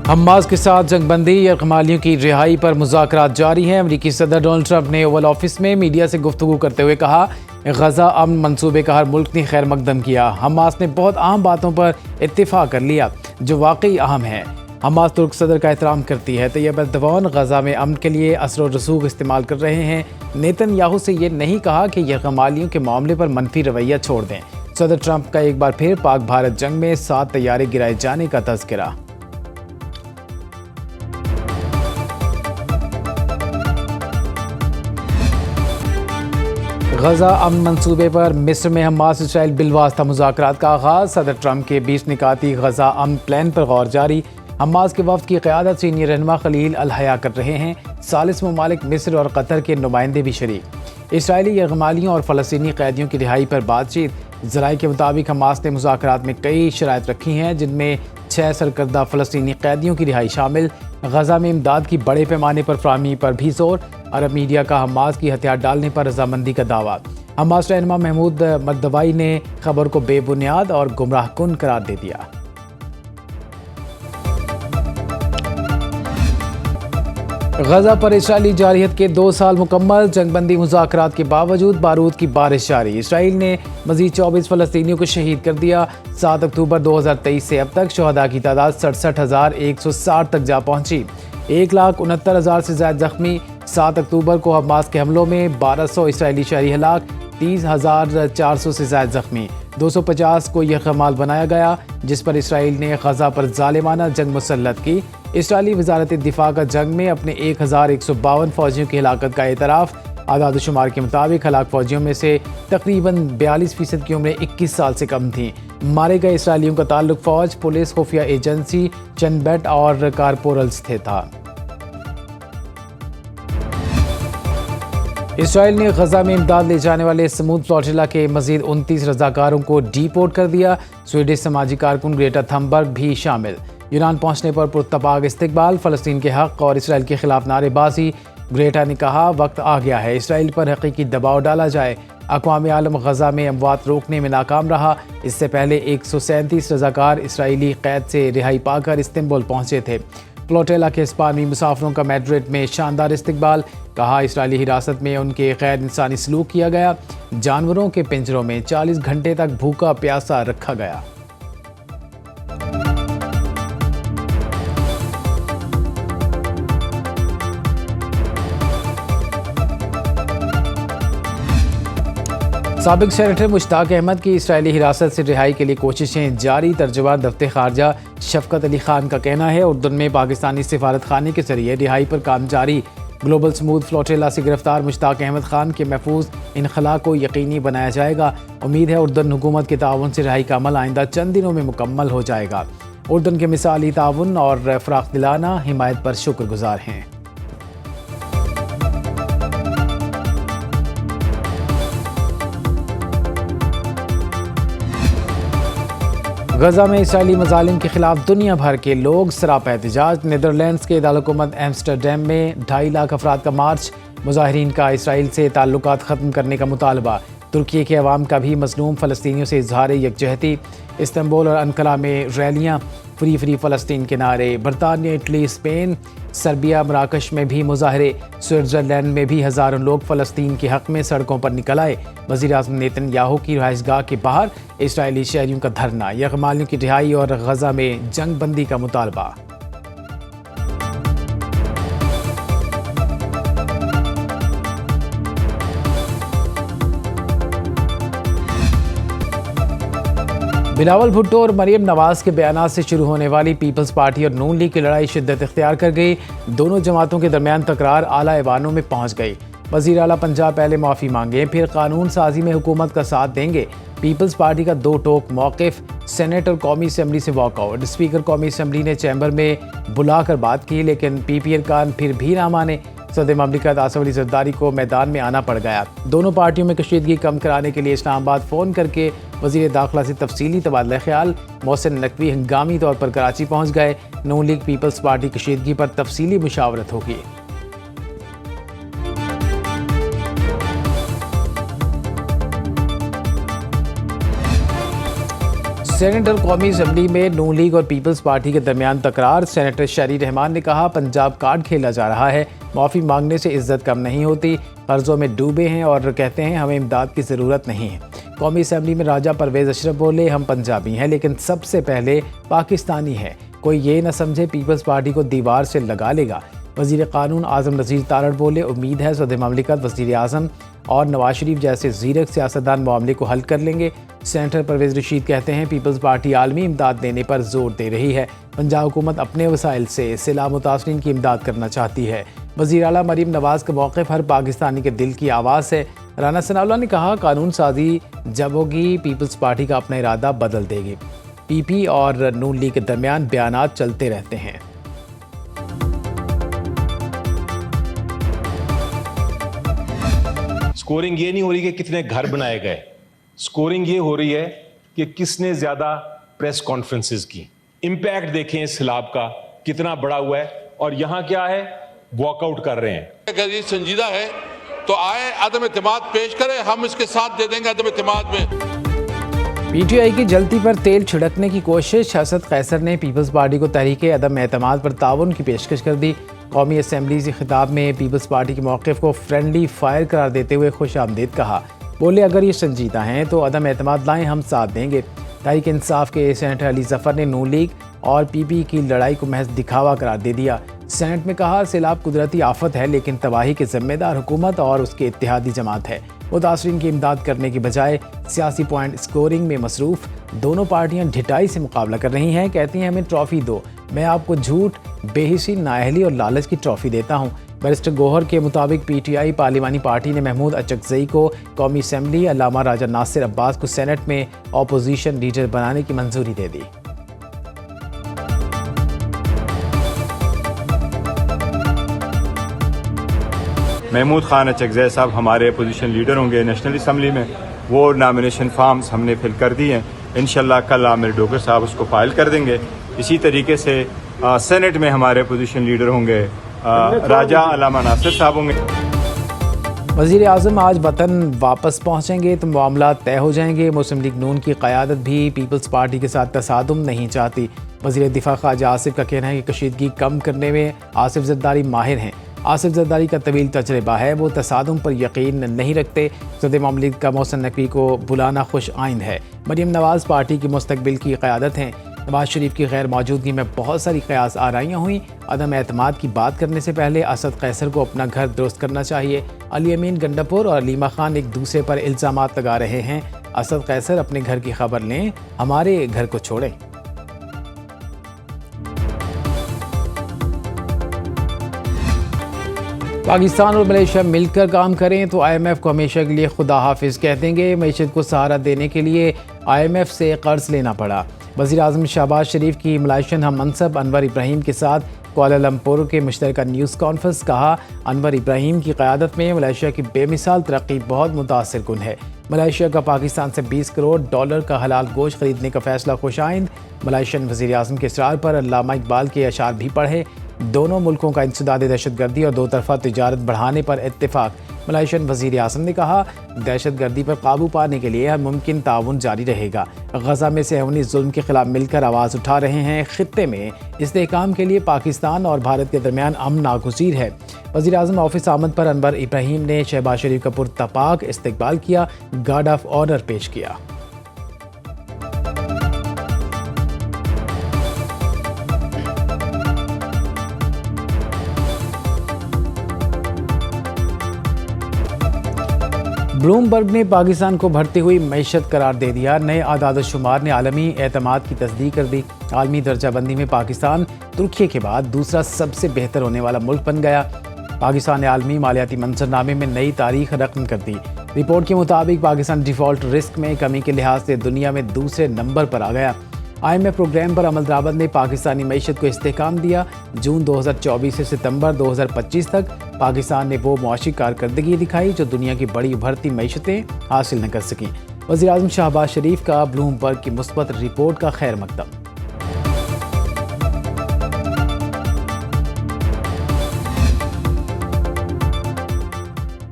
Hamas के साथ जंगबंदी या कमालियों की रिहाई पर मुज़ाकरात जारी हैं। अमेरिकी सदर डोनाल्ड ट्रंप ने ओवल ऑफिस में मीडिया से गुफ्तगू करते हुए कहा, गजा अमन मंसूबे का हर मुल्क ने खैर मकदम किया। हमास ने बहुत अहम बातों पर इत्तिफाक कर लिया जो वाकई अहम है। हमास तुर्क सदर का एहतराम करती है। तैयब एर्दोगान गजा में अमन के लिए असर व रसूख इस्तेमाल कर रहे हैं। नेतन्याहू से ये नहीं कहा कि यह कमालियों के मामले पर मनफी रवैया छोड़ दें। सदर ट्रंप का एक बार फिर पाक भारत जंग में 7 तैयारे गिराए जाने का तज़किरा। गजा अमन मंसूबे पर मिस्र में हमास इसराइल बिलवास्ता मुज़ाकरात का आगाज़। सदर ट्रंप के 20 निकाती गजा अमन प्लान पर गौर जारी। हमास के वफ्द की क़यादत सीनियर रहनुमा खलील अल हया कर रहे हैं। 40 ममालिक मिस्र और कतर के नुमाइंदे भी शरीक। इसराइली यरगमालियों और फ़लस्तीनी कैदियों की रिहाई पर बातचीत। ज़राए के मुताबिक हमास ने मुज़ाकरात में कई शराइत रखी हैं, जिनमें 6 सरकर्दा फ़लस्तीनी कैदियों की रिहाई शामिल। गजा में इमदाद की बड़े पैमाने पर फराहमी पर भी जोर। अरब मीडिया का हमास की हथियार डालने पर रजामंदी का दावा। हमास रहनुमा महमूद मर्दवाई ने खबर को बेबुनियाद और गुमराहकुन करार दे दिया। गजा पर इसराइली जारहियत के 2 साल मुकम्मल। जंगबंदी मुज़ाकरात के बावजूद बारूद की बारिश जारी। इसराइल ने मज़ीद 24 फ़लस्तीनियों को शहीद कर दिया। 7 अक्टूबर 2023 से अब तक शहदा की तादाद 67,160 तक जा पहुंची। 1,69,000 से ज़्यादा जख्मी। 7 अक्टूबर को हमास के हमलों में 1200 इसराइली शहरी हलाक, 30,400 से ज़्यादा जख्मी। 250 को यह कमाल बनाया गया जिस पर इसराइल ने गजा पर जालिमाना जंग मुसल्लत की। इसराइली वजारत दिफा का जंग में अपने 1,152 फ़ौजियों की हिलाकत का एतराफ़। आदाद शुमार के मुताबिक हलाक फ़ौजियों में से तकरीबन 42% की उम्र 21 साल से कम थी। मारे गए इसराइलियों का ताल्लुक फ़ौज, पुलिस, खुफिया एजेंसी, चंदबेट और कारपोरल्स से था। इसराइल ने गजा में इमदाद ले जाने वाले समूद फ्लोटिला के मजीद 29 रजाकारों को डीपोर्ट कर दिया। स्वीडिश समाजी कारकुन ग्रेटा थम्बर्ग भी शामिल। यूनान पहुंचने पर पुरतपाक इस्तकबाल। फ़लस्तीन के हक़ और इसराइल के खिलाफ नारेबाजी। ग्रेटा ने कहा, वक्त आ गया है इसराइल पर हकीकी दबाव डाला जाए। अक़वाम आलम गजा में अमवात रोकने में नाकाम रहा। इससे पहले 137 रजाकार इसराइली कैद से रिहाई पाकर इस्तांबुल पहुंचे थे। फ्लोटिला के स्पानी मुसाफिरों का मैड्रिड में शानदार इस्तकबाल। कहा, इसराइली हिरासत में उनके गैर इंसानी सलूक किया गया। जानवरों के पिंजरों में 40 घंटे तक भूखा प्यासा रखा गया। साबिक सेनेटर मुश्ताक अहमद की इसराइली हिरासत से रिहाई के लिए कोशिशें जारी। तर्जुमान दफ्तर खारजा शफकत अली खान का कहना है, उर्दन में पाकिस्तानी सिफारत खाने के जरिए रिहाई पर काम जारी। ग्लोबल स्मूथ फ्लोटिला से गिरफ्तार मुश्ताक अहमद खान के महफूज इनखला को यकीनी बनाया जाएगा। उम्मीद है उर्दन हुकूमत के ताउन से रिहाई का अमल आइंदा चंद दिनों में मुकम्मल हो जाएगा। उर्दन के मिसाली ताउन और फ़राख दिलाना हिमायत पर शुक्रगुजार हैं। गजा में इसराइली मजालिम के खिलाफ दुनिया भर के लोग सरापा एहतजाज। नीदरलैंड्स के दारकूमत एम्स्टरडैम में 2.5 लाख अफराद का मार्च। मुजाहिरीन का इसराइल से ताल्लुकात ख़त्म करने का मुतालबा। तुर्की के अवाम का भी मज़लूम फ़लस्तीनियों से इजहार यकजहती। इस्तांबुल और अंकारा में रैलियाँ, फ्री फ्री फ़लस्तीन के नारे। बरतानिया, इटली, स्पेन, सर्बिया, मराकश में भी मुजाहरे। स्विट्ज़रलैंड में भी हज़ारों लोग फ़लस्तीन के हक़ में सड़कों पर निकल आए। वज़ीर-ए-आज़म नेतन्याहू की रहाइशगाह के बाहर इसराइली शहरियों का धरना। यरगमालियों की रिहाई और गजा में जंग बंदी का मुतालबा। बिलावल भुट्टो और मरियम नवाज के बयानात से शुरू होने वाली पीपल्स पार्टी और नून लीग की लड़ाई शिद्दत इख्तियार कर गई। दोनों जमातों के दरमियान तकरार आला ऐवानों में पहुंच गई। वज़ीर आला पंजाब पहले माफ़ी मांगे, फिर कानून साजी में हुकूमत का साथ देंगे। पीपल्स पार्टी का 2 टोक मौक़िफ़। सेनेट और कौमी असम्बली से वॉकआउट। स्पीकर कौमी असम्बली ने चैम्बर में बुलाकर बात की, लेकिन पीपी अरकान फिर भी ना माने। सदर ममलिकत आसिफ अली ज़रदारी को मैदान में आना पड़ गया। दोनों पार्टियों में कशीदगी कम कराने के लिए इस्लामाबाद फ़ोन करके वज़ीर दाखिला से तफसीली तबादला ख्याल। मोहसिन नकवी हंगामी तौर पर कराची पहुँच गए। नून लीग पीपल्स पार्टी कशीदगी पर तफसीली मुशावरत होगी। सेनेट और कौमी असम्बली में नून लीग और पीपल्स पार्टी के दरमियान तकरार। सेनेटर शहरी रहमान ने कहा, पंजाब कार्ड खेला जा रहा है, माफ़ी मांगने से इज्जत कम नहीं होती, कर्जों में डूबे हैं और कहते हैं हमें इमदाद की ज़रूरत नहीं है। कौमी असम्बली में राजा परवेज़ अशरफ बोले, हम पंजाबी हैं लेकिन सबसे पहले पाकिस्तानी हैं, कोई ये न समझे पीपल्स पार्टी को दीवार से लगा लेगा। वज़ीर क़ानून आज़म नज़ीर तारड़ बोले, उम्मीद है सदर ममलिकत वज़ीर आज़म और नवाज शरीफ जैसे ज़ीरक सियासतदान मामले को हल कर लेंगे। सेनेटर परवेज़ रशीद कहते हैं, पीपल्स पार्टी आलमी इमदाद देने पर जोर दे रही है, पंजाब हुकूमत अपने वसाइल से सिला मुतासरीन की इमदाद करना चाहती है। वज़ीर आला मरीम नवाज़ का मौक़िफ़ हर पाकिस्तानी के दिल की आवाज़ है। राना सनाउल्लाह ने कहा, कानून साजी जब होगी पीपल्स पार्टी का अपना इरादा बदल देगी। पीपी और नून लीग के दरमियान बयानात चलते रहते हैं। स्कोरिंग ये नहीं हो रही कि कितने घर बनाए गए, स्कोरिंग ये हो रही है कि किसने ज्यादा प्रेस कॉन्फ्रेंसेस की। इंपैक्ट देखें इस सैलाब का कितना बड़ा हुआ है और यहां क्या है, वॉकआउट कर रहे हैं। अगर ये संजीदा है तो आए, अदम एतमाद पेश करें, हम इसके साथ दे देंगे अदम एतमाद में। पीटीआई की जलती पर तेल छिड़कने की कोशिश। असद कैसर ने पीपल्स पार्टी को तहरीक अदम एतमाद पर ताउन की पेशकश कर दी। कौमी असम्बली से खिताब में पीपल्स पार्टी के मौक़िफ़ को फ्रेंडली फायर करार देते हुए खुश आमदीद कहा। बोले, अगर ये संजीदा हैं तो अदम एतमाद लाएँ, हम साथ देंगे। तहरीक इंसाफ के सेनेटर अली जफ़र ने नून लीग और पीपी की लड़ाई को महज दिखावा करार दे दिया। सेनेट में कहा, सैलाब कुदरती आफत है लेकिन तबाही के ज़िम्मेदार हुकूमत और उसके इत्तेहादी जमात है। मुतासरीन की इमदाद करने की बजाय सियासी पॉइंट स्कोरिंग में मसरूफ़ दोनों पार्टियां ढिठाई से मुकाबला कर रही हैं। कहती हैं हमें ट्रॉफ़ी दो, मैं आपको झूठ, बेहिसी, नाअहली और लालच की ट्रॉफ़ी देता हूँ। बैरिस्टर गोहर के मुताबिक पीटीआई पार्लिमानी पार्टी ने महमूद अचकज़ई को कौमी असम्बली, अल्लामा राजा नासिर अब्बास को सेनेट में अपोजिशन लीडर बनाने की मंजूरी दे दी। महमूद खान अचकज़ई साहब हमारे अपोजिशन लीडर होंगे नेशनल असम्बली में। वो नॉमिनेशन फॉर्म्स हमने फिल कर दिए हैं, इंशाल्लाह कल आमिर डोगर साहब उसको फाइल कर देंगे। इसी तरीके से सेनेट में हमारे अपोजिशन लीडर होंगे राजा अल्लामा नासिर साहब होंगे। वज़ीर आज़म आज वतन वापस पहुँचेंगे तो मामला तय हो जाएंगे। मुस्लिम लीग नून की क़यादत भी पीपल्स पार्टी के साथ तसादुम नहीं चाहती। वज़ीर दिफा ख्वाजा आसिफ का कहना है कि कशीदगी कम करने में आसिफ जरदारी माहिर हैं। आसिफ जरदारी का तवील तजर्बा है, वो तसादुम पर यकीन नहीं रखते। सदर ममलिकत का मोहसिन नकवी को बुलाना खुश आइंद है। मरीम नवाज़ पार्टी की मुस्तकबिल की क़यादत हैं। नवाज शरीफ की गैर मौजूदगी में बहुत सारी क़यास आराइयाँ हुई। अदम एतमाद की बात करने से पहले असद कैसर को अपना घर दुरुस्त करना चाहिए। अली अमीन गंडापुर और अलीमा खान एक दूसरे पर इल्ज़ामात लगा रहे हैं। असद कैसर अपने घर की खबर लें, हमारे घर को छोड़ें। पाकिस्तान और मलेशिया मिलकर काम करें तो IMF को हमेशा के लिए खुदा हाफिज कह देंगे। मईशत को सहारा देने के लिए IMF से कर्ज लेना पड़ा। वज़ीर आज़म शहबाज शरीफ की मलाइशियन हम मनसब अनवर इब्राहिम के साथ कुआलालंपुर के मुश्तरका न्यूज़ कॉन्फ्रेंस। कहा, अनवर इब्राहिम की क़यादत में मलेशिया की बेमिसाल तरक्की बहुत मुतासिर कुन है। मलेशिया का पाकिस्तान से $20 करोड़ का हलाल गोश्त खरीदने का फैसला खुशाइंद। मलाइशियन वज़ीर आज़म के इसरार पर अल्लामा इकबाल के अशार भी पढ़े। दोनों मुल्कों का इंसदाद दहशतगर्दी और दो तरफ़ा तिजारत बढ़ाने पर इत्तेफाक। मलाइशियन वज़ीर आज़म ने कहा, दहशतगर्दी पर काबू पाने के लिए हर मुमकिन ताउन जारी रहेगा। गज़ा में सेहूनी जुल्म के खिलाफ मिलकर आवाज़ उठा रहे हैं। खित्ते में इस्तेहकाम के लिए पाकिस्तान और भारत के दरमियान अमन नागुज़ीर है। वज़ीर आज़म ऑफिस आमद पर अनवर इब्राहिम ने शहबाज शरीफ का पुरतपाक इस्तकबाल किया, गार्ड ऑफ ऑनर पेश किया। ब्लूमबर्ग ने पाकिस्तान को बढ़ती हुई मईशत करार दे दिया। नए आदाद शुमार ने आलमी एतमाद की तस्दीक कर दी। आलमी दर्जाबंदी में पाकिस्तान तुर्की के बाद दूसरा सबसे बेहतर होने वाला मुल्क बन गया। पाकिस्तान ने आलमी मालियाती मंजरनामे में नई तारीख रकम कर दी। रिपोर्ट के मुताबिक पाकिस्तान डिफ़ॉल्ट रिस्क में कमी के लिहाज से दुनिया में दूसरे नंबर पर आ गया। IMF प्रोग्राम पर अमल दरामद ने पाकिस्तानी मईशत को इस्तेहकाम दिया। जून 2024 से सितंबर 2025 तक पाकिस्तान ने वो मुआशी कारकर्दगी दिखाई जो दुनिया की बड़ी उभरती मईशतें हासिल न कर सकीं। वज़ीर आज़म शहबाज शरीफ का ब्लूमबर्ग की मुस्बत रिपोर्ट का खैर मकदम।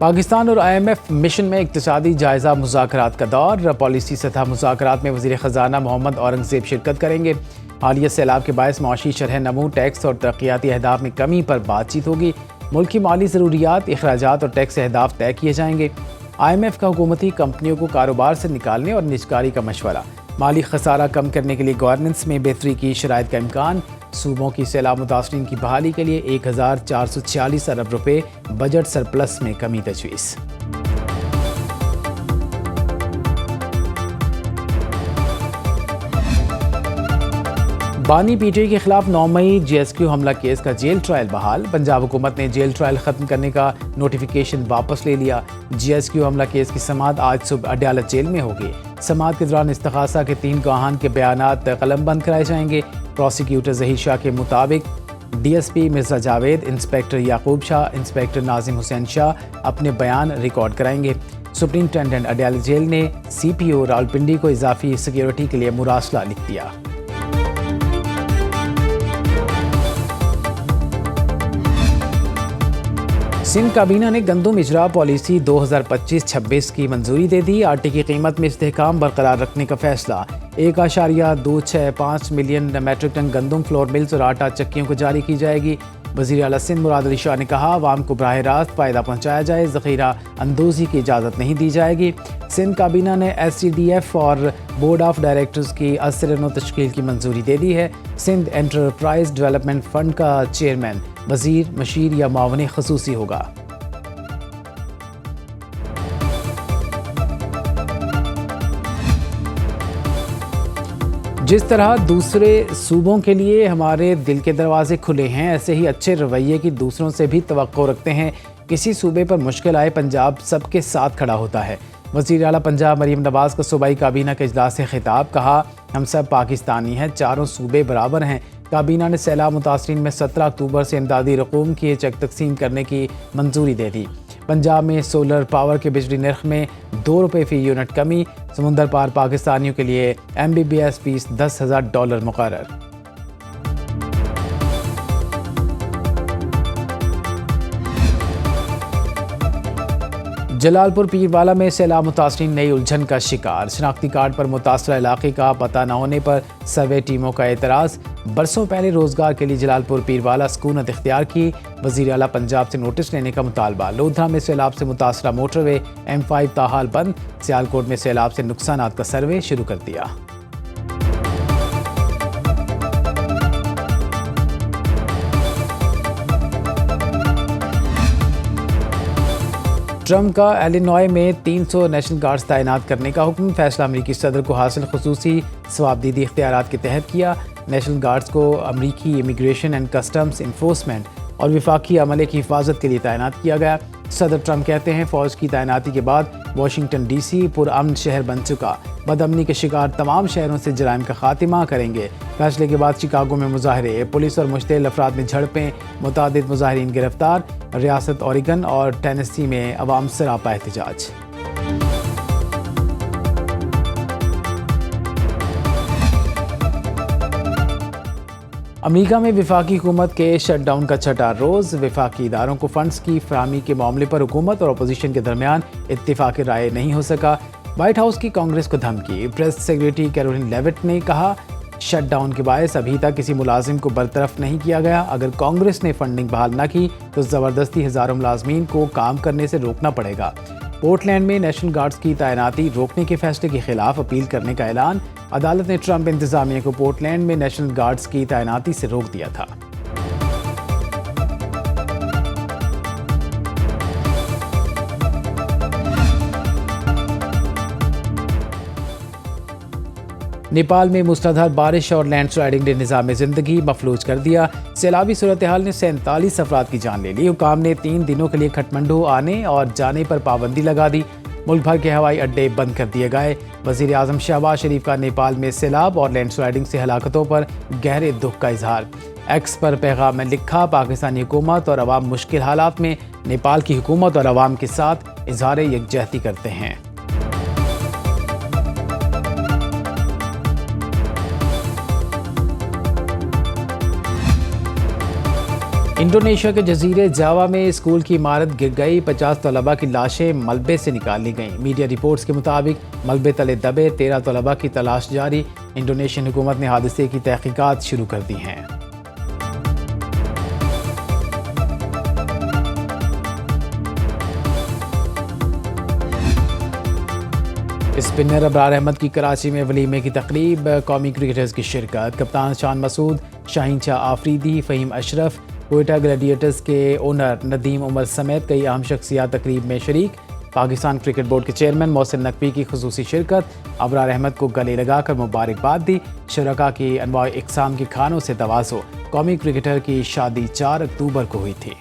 पाकिस्तान और IMF मिशन में इक्तिसादी जायजा मुज़ाकरात का दौर। पॉलिसी सतह मुज़ाकरात में वज़ीर ख़जाना मोहम्मद औरंगज़ेब शिरकत करेंगे। हालिया सैलाब के बायस माशी शरह नमू, टैक्स और तरक्याती अहदाफ में कमी पर बातचीत होगी। मुल्क की माली ज़रूरियात, अखराजात और टैक्स अहदाफ तय किए जाएंगे। IMF का हुकूमती कंपनियों को कारोबार से निकालने और निजकारी का मशवरा। माली खसारा कम करने के लिए गवर्नेंस में बेहतरी की शराइत का इम्कान। सूबों की सैलाब मुतासरीन की बहाली के लिए 1446 अरब रुपए बजट सरप्लस में कमी तजवीज़। बानी PTI के खिलाफ 9 मई GSQ हमला केस का जेल ट्रायल बहाल। पंजाब हुकूमत ने जेल ट्रायल खत्म करने का नोटिफिकेशन वापस ले लिया। GSQ हमला केस की समाअत आज सुबह अडयाला जेल में होगी। समाअत के दौरान इस्तग़ासा के 3 गवाहान के बयानात कलमबंद कराए जाएंगे। प्रोसिक्यूटर ज़हीर शाह के मुताबिक DSP मिर्ज़ा जावेद, इंस्पेक्टर याकूब शाह, इंस्पेक्टर नाजिम हुसैन शाह अपने बयान रिकॉर्ड कराएंगे। सुप्रिंटेंडेंट अडयाला जेल ने CPO रावलपिंडी को इजाफी सिक्योरिटी के लिए मुरासला लिख दिया। सिंध काबीना ने गंदम इजरा पॉलिसी 2025-26 की मंजूरी दे दी। आटे की कीमत में इस्तेहकाम बरकरार रखने का फैसला। 1.265 मिलियन मैट्रिक टन गंदम फ्लोर मिल्स और आटा चक्कियों को जारी की जाएगी। वज़ीर आला सिंध मुराद अली शाह ने कहा, आवाम को बराह रास्त फ़ायदा पहुँचाया जाए, ज़ख़ीरा अंदोज़ी की इजाज़त नहीं दी जाएगी। सिंध काबीना ने SCDF और बोर्ड ऑफ डायरेक्टर्स की असरनो तश्कील की मंजूरी दे दी है। सिंध एंटरप्राइज डेवलपमेंट फ़ंड का चेयरमैन वज़ीर, मशीर या मावन ख़ुसूसी होगा। जिस तरह दूसरे सूबों के लिए हमारे दिल के दरवाजे खुले हैं, ऐसे ही अच्छे रवैये की दूसरों से भी तवक्को रखते हैं। किसी सूबे पर मुश्किल आए, पंजाब सबके साथ खड़ा होता है। वज़ीर आला पंजाब मरीम नवाज़ का सूबाई काबीना के इजलास से खिताब। कहा, हम सब पाकिस्तानी हैं, चारों सूबे बराबर हैं। काबीना ने सैलाब मुतासरीन में 17 अक्टूबर से इमदादी रकूम की चेक तकसीम करने की मंजूरी दे दी। पंजाब में सोलर पावर के बिजली नर्ख में 2 रुपये फ़ी यूनिट कमी। समुंदर पार पाकिस्तानियों के लिए MBBS फीस $10,000 मुकर्रर। जलालपुर पीरवाला में सैलाब मुतासरीन नई उलझन का शिकार। शनाख्ती कार्ड पर मुतासरा इलाके का पता न होने पर सर्वे टीमों का एतराज़। बरसों पहले रोजगार के लिए जलालपुर पीरवाला सकूनत इख्तियार की। वज़ीर आला पंजाब से नोटिस लेने का मुतालबा। लोधरा में सैलाब से मुतासरा मोटरवे M5 ताहाल बंद। सियालकोट में सैलाब से नुकसानात का सर्वे शुरू कर दिया। ट्रंप का इलिनॉय में 300 नेशनल गार्ड्स तैनात करने का हुक्म। फैसला अमरीकी सदर को हासिल खुसूसी सवाबदीदी इख्तियारात के तहत किया। नेशनल गार्ड्स को अमरीकी इमिग्रेशन एंड कस्टम्स इन्फोर्समेंट और विफाकी अमले की हिफाजत के लिए तैनात किया गया। सदर ट्रंप कहते हैं, फ़ौज की तैनाती के बाद वाशिंगटन DC पुरअमन शहर बन चुका। बदअमनी के शिकार तमाम शहरों से जराइम का खात्मा करेंगे। फैसले के बाद शिकागो में मुजाहरे, पुलिस और मुश्तिल अफराद में झड़पें, मुतादिद मुजाहिरीन गिरफ्तार। रियासत ओरेगन और टेनेसी में अवाम सरापा एहतजाज। अमेरिका में विफाकी हुकूमत के शटडाउन का छठा रोज़। विफाकी इदारों को फंड्स की फराहमी के मामले पर हुकूमत और अपोजिशन के दरमियान इत्तेफाक राय नहीं हो सका। व्हाइट हाउस की कांग्रेस को धमकी। प्रेस सेक्रेटरी कैरोलिन लेविट ने कहा, शटडाउन के बायस अभी तक किसी मुलाजिम को बरतरफ नहीं किया गया। अगर कांग्रेस ने फंडिंग बहाल न की तो ज़बरदस्ती हज़ारों मुलाजमीन को काम करने से रोकना पड़ेगा। पोर्टलैंड में नेशनल गार्ड्स की तैनाती रोकने के फैसले के खिलाफ अपील करने का ऐलान। अदालत ने ट्रंप इंतजामिया को पोर्टलैंड में नेशनल गार्ड्स की तैनाती से रोक दिया था। नेपाल में मूसलाधार बारिश और लैंडस्लाइडिंग ने निज़ाम ज़िंदगी मफलूज कर दिया। सैलाबी सूरत हाल ने 47 अफराद की जान ले ली। हुकाम ने 3 दिनों के लिए खटमंडू आने और जाने पर पाबंदी लगा दी। मुल्क भर के हवाई अड्डे बंद कर दिए गए। वज़ीर आज़म शहबाज शरीफ का नेपाल में सैलाब और लैंडस्लाइडिंग से हलाकतों पर गहरे दुख का इजहार। एक्स पर पैगाम में लिखा, पाकिस्तानी हुकूमत और अवाम मुश्किल हालात में नेपाल की हुकूमत और अवाम के साथ इजहार यकजहती करते हैं। इंडोनेशिया के जजीरे जावा में स्कूल की इमारत गिर गई। 50 तलबा की लाशें मलबे से निकाल ली गईं। मीडिया रिपोर्ट्स के मुताबिक मलबे तले दबे 13 तलबा की तलाश जारी। इंडोनेशियन हुकूमत ने हादसे की तहकीकात शुरू कर दी हैं। स्पिनर अबरार अहमद की कराची में वलीमे की तकरीब। कौमी क्रिकेटर्स की शिरकत। कप्तान शान मसूद, शाहीन शाह आफरीदी, फ़हीम अशरफ, कोयटा ग्लैडिएटर्स के ओनर नदीम उमर समेत कई अहम शख्सियात तकरीब में शरीक। पाकिस्तान क्रिकेट बोर्ड के चेयरमैन मोहसिन नकवी की खुसूसी शिरकत। अबरार अहमद को गले लगाकर मुबारकबाद दी। शुरका की अनवाए इकसाम के खानों से तवाज़ो। कौमी क्रिकेटर की शादी 4 अक्टूबर को हुई थी।